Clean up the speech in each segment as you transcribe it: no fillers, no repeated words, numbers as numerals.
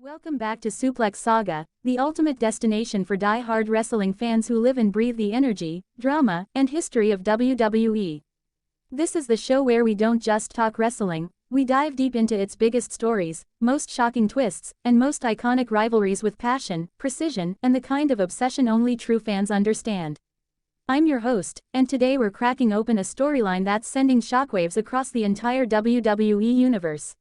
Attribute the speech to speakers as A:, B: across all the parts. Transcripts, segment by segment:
A: Welcome back to Suplex Saga, the ultimate destination for die-hard wrestling fans who live and breathe the energy, drama, and history of WWE. This is the show where we don't just talk wrestling, we dive deep into its biggest stories, most shocking twists, and most iconic rivalries with passion, precision, and the kind of obsession only true fans understand. I'm your host, and today we're cracking open a storyline that's sending shockwaves across the entire WWE universe.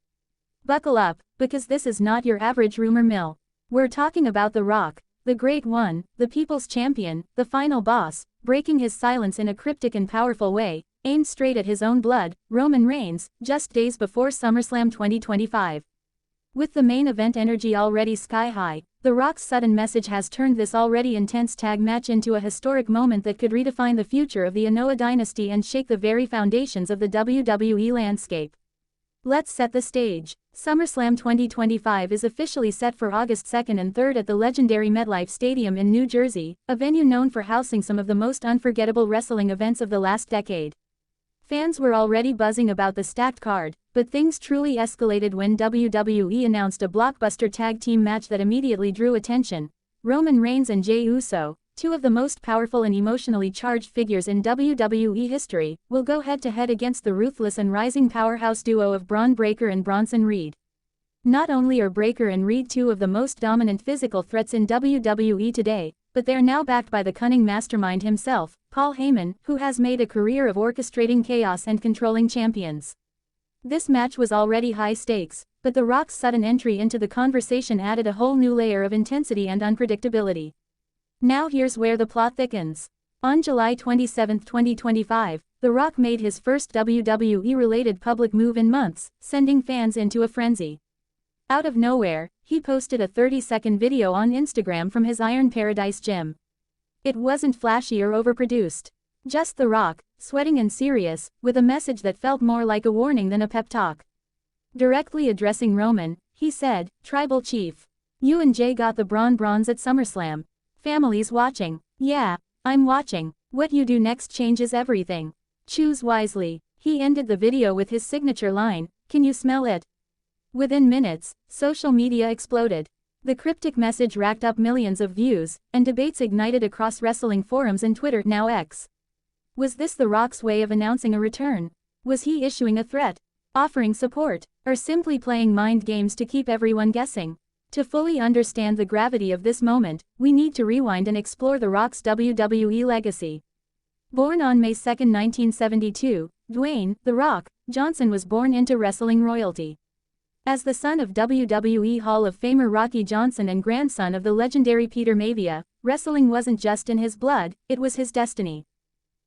A: Buckle up, because this is not your average rumor mill. We're talking about The Rock, the Great One, the People's Champion, the final boss, breaking his silence in a cryptic and powerful way, aimed straight at his own blood, Roman Reigns, just days before SummerSlam 2025. With the main event energy already sky high, The Rock's sudden message has turned this already intense tag match into a historic moment that could redefine the future of the Anoa'i dynasty and shake the very foundations of the WWE landscape. Let's set the stage. SummerSlam 2025 is officially set for August 2nd and 3rd at the legendary MetLife Stadium in New Jersey, a venue known for housing some of the most unforgettable wrestling events of the last decade. Fans were already buzzing about the stacked card, but things truly escalated when WWE announced a blockbuster tag team match that immediately drew attention. Roman Reigns and Jey Uso, two of the most powerful and emotionally charged figures in WWE history, will go head-to-head against the ruthless and rising powerhouse duo of Braun Breaker and Bronson Reed. Not only are Breaker and Reed two of the most dominant physical threats in WWE today, but they're now backed by the cunning mastermind himself, Paul Heyman, who has made a career of orchestrating chaos and controlling champions. This match was already high stakes, but The Rock's sudden entry into the conversation added a whole new layer of intensity and unpredictability. Now here's where the plot thickens. On July 27, 2025, The Rock made his first WWE-related public move in months, sending fans into a frenzy. Out of nowhere, he posted a 30-second video on Instagram from his Iron Paradise gym. It wasn't flashy or overproduced. Just The Rock, sweating and serious, with a message that felt more like a warning than a pep talk. Directly addressing Roman, he said, "Tribal Chief. You and Jey got the bronze at SummerSlam. Family's watching. Yeah, I'm watching. What you do next changes everything. Choose wisely." He ended the video with his signature line, "Can you smell it?" Within minutes, social media exploded. The cryptic message racked up millions of views, and debates ignited across wrestling forums and Twitter, now X. Was this The Rock's way of announcing a return? Was he issuing a threat, offering support, or simply playing mind games to keep everyone guessing? To fully understand the gravity of this moment, we need to rewind and explore The Rock's WWE legacy. Born on May 2, 1972, Dwayne "The Rock" Johnson was born into wrestling royalty. As the son of WWE Hall of Famer Rocky Johnson and grandson of the legendary Peter Maivia, wrestling wasn't just in his blood, it was his destiny.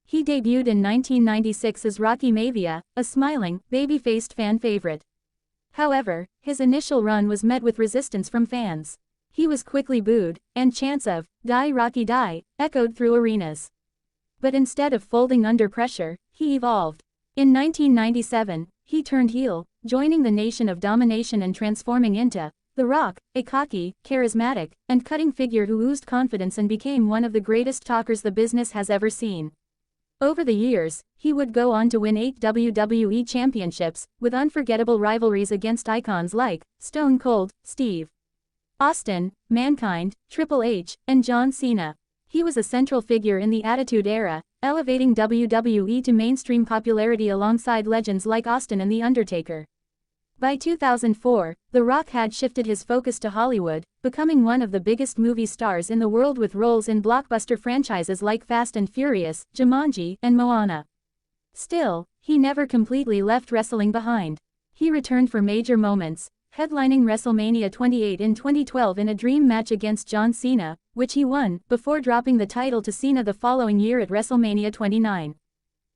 A: He debuted in 1996 as Rocky Maivia, a smiling, baby-faced fan favorite. However, his initial run was met with resistance from fans. He was quickly booed, and chants of "Die Rocky Die" echoed through arenas. But instead of folding under pressure, he evolved. In 1997, he turned heel, joining the Nation of Domination and transforming into The Rock, a cocky, charismatic, and cutting figure who oozed confidence and became one of the greatest talkers the business has ever seen. Over the years, he would go on to win 8 WWE championships, with unforgettable rivalries against icons like Stone Cold Steve Austin, Mankind, Triple H, and John Cena. He was a central figure in the Attitude Era, elevating WWE to mainstream popularity alongside legends like Austin and The Undertaker. By 2004, The Rock had shifted his focus to Hollywood, becoming one of the biggest movie stars in the world with roles in blockbuster franchises like Fast and Furious, Jumanji, and Moana. Still, he never completely left wrestling behind. He returned for major moments, headlining WrestleMania 28 in 2012 in a dream match against John Cena, which he won, before dropping the title to Cena the following year at WrestleMania 29.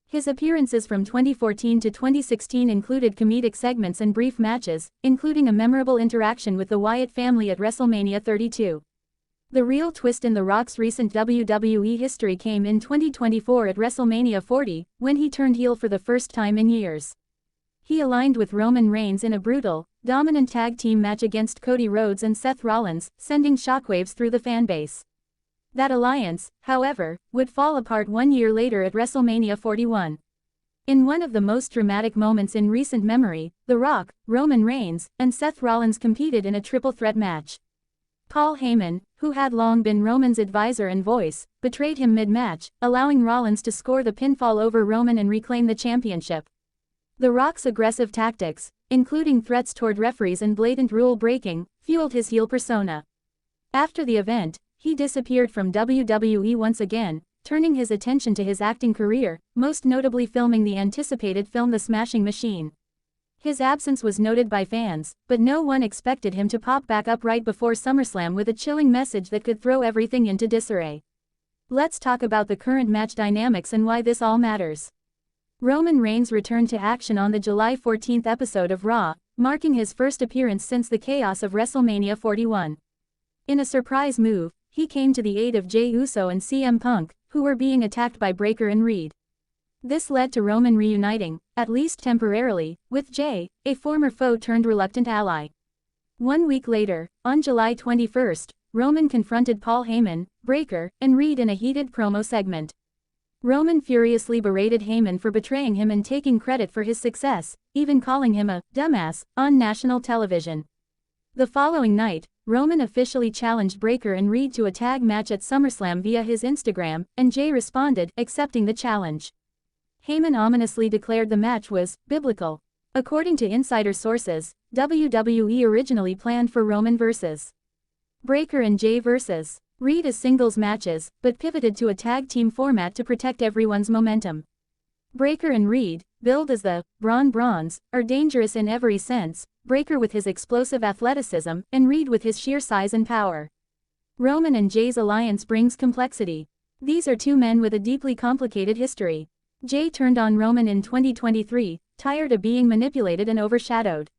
A: His appearances from 2014 to 2016 included comedic segments and brief matches, including a memorable interaction with the Wyatt family at WrestleMania 32. The real twist in The Rock's recent WWE history came in 2024 at WrestleMania 40, when he turned heel for the first time in years. He aligned with Roman Reigns in a brutal, dominant tag team match against Cody Rhodes and Seth Rollins, sending shockwaves through the fanbase. That alliance, however, would fall apart 1 year later at WrestleMania 41. In one of the most dramatic moments in recent memory, The Rock, Roman Reigns, and Seth Rollins competed in a triple threat match. Paul Heyman, who had long been Roman's advisor and voice, betrayed him mid-match, allowing Rollins to score the pinfall over Roman and reclaim the championship. The Rock's aggressive tactics, including threats toward referees and blatant rule breaking, fueled his heel persona. After the event, he disappeared from WWE once again, turning his attention to his acting career, most notably filming the anticipated film The Smashing Machine. His absence was noted by fans, but no one expected him to pop back up right before SummerSlam with a chilling message that could throw everything into disarray. Let's talk about the current match dynamics and why this all matters. Roman Reigns returned to action on the July 14th episode of Raw, marking his first appearance since the chaos of WrestleMania 41. In a surprise move, he came to the aid of Jey Uso and CM Punk, who were being attacked by Breakker and Reed. This led to Roman reuniting, at least temporarily, with Jey, a former foe turned reluctant ally. 1 week later, on July 21st, Roman confronted Paul Heyman, Breakker, and Reed in a heated promo segment. Roman furiously berated Heyman for betraying him and taking credit for his success, even calling him a dumbass on national television. The following night, Roman officially challenged Breakker and Reed to a tag match at SummerSlam via his Instagram, and Jey responded, accepting the challenge. Heyman ominously declared the match was biblical. According to insider sources, WWE originally planned for Roman vs. Breakker and Jey vs. Reed as singles matches, but pivoted to a tag team format to protect everyone's momentum. Breakker and Reed, billed as the Braun Brawns, are dangerous in every sense, Breakker with his explosive athleticism, and Reed with his sheer size and power. Roman and Jey's alliance brings complexity. These are two men with a deeply complicated history. Jey turned on Roman in 2023, tired of being manipulated and overshadowed.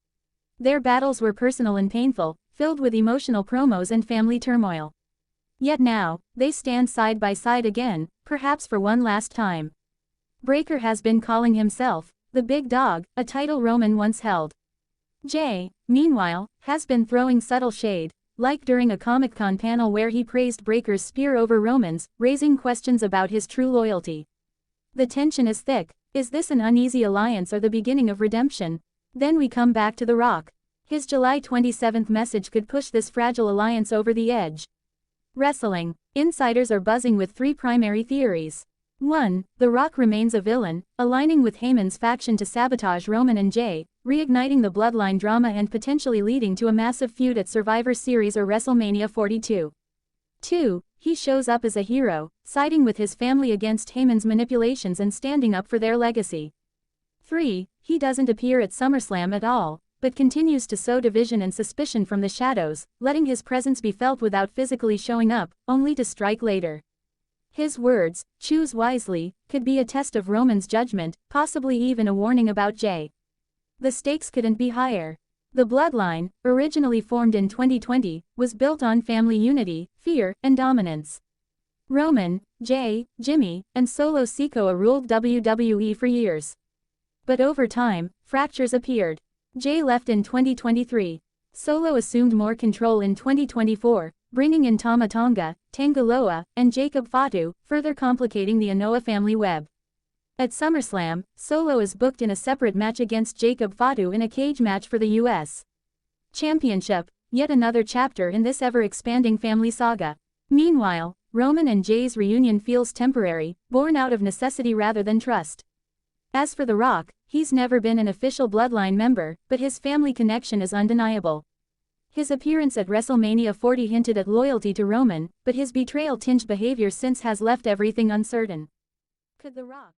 A: Their battles were personal and painful, filled with emotional promos and family turmoil. Yet now, they stand side by side again, perhaps for one last time. Breakker has been calling himself the big dog, a title Roman once held. Jey, meanwhile, has been throwing subtle shade, like during a Comic-Con panel where he praised Breakker's spear over Roman's, raising questions about his true loyalty. The tension is thick. Is this an uneasy alliance or the beginning of redemption? Then we come back to The Rock. His July 27th message could push this fragile alliance over the edge. Wrestling. Insiders are buzzing with three primary theories. 1. The Rock remains a villain, aligning with Heyman's faction to sabotage Roman and Jey, reigniting the bloodline drama and potentially leading to a massive feud at Survivor Series or WrestleMania 42. 2. He shows up as a hero, siding with his family against Heyman's manipulations and standing up for their legacy. 3. He doesn't appear at SummerSlam at all, but continues to sow division and suspicion from the shadows, letting his presence be felt without physically showing up, only to strike later. His words, "choose wisely," could be a test of Roman's judgment, possibly even a warning about Jey. The stakes couldn't be higher. The bloodline, originally formed in 2020, was built on family unity, fear, and dominance. Roman, Jey, Jimmy, and Solo Sikoa ruled WWE for years. But over time, fractures appeared. Jey left in 2023. Solo assumed more control in 2024, bringing in Tama Tonga, Tangaloa, and Jacob Fatu, further complicating the Anoa'i family web. At SummerSlam, Solo is booked in a separate match against Jacob Fatu in a cage match for the U.S. Championship, yet another chapter in this ever-expanding family saga. Meanwhile, Roman and Jey's reunion feels temporary, born out of necessity rather than trust. As for The Rock, he's never been an official bloodline member, but his family connection is undeniable. His appearance at WrestleMania 40 hinted at loyalty to Roman, but his betrayal-tinged behavior since has left everything uncertain. Could The Rock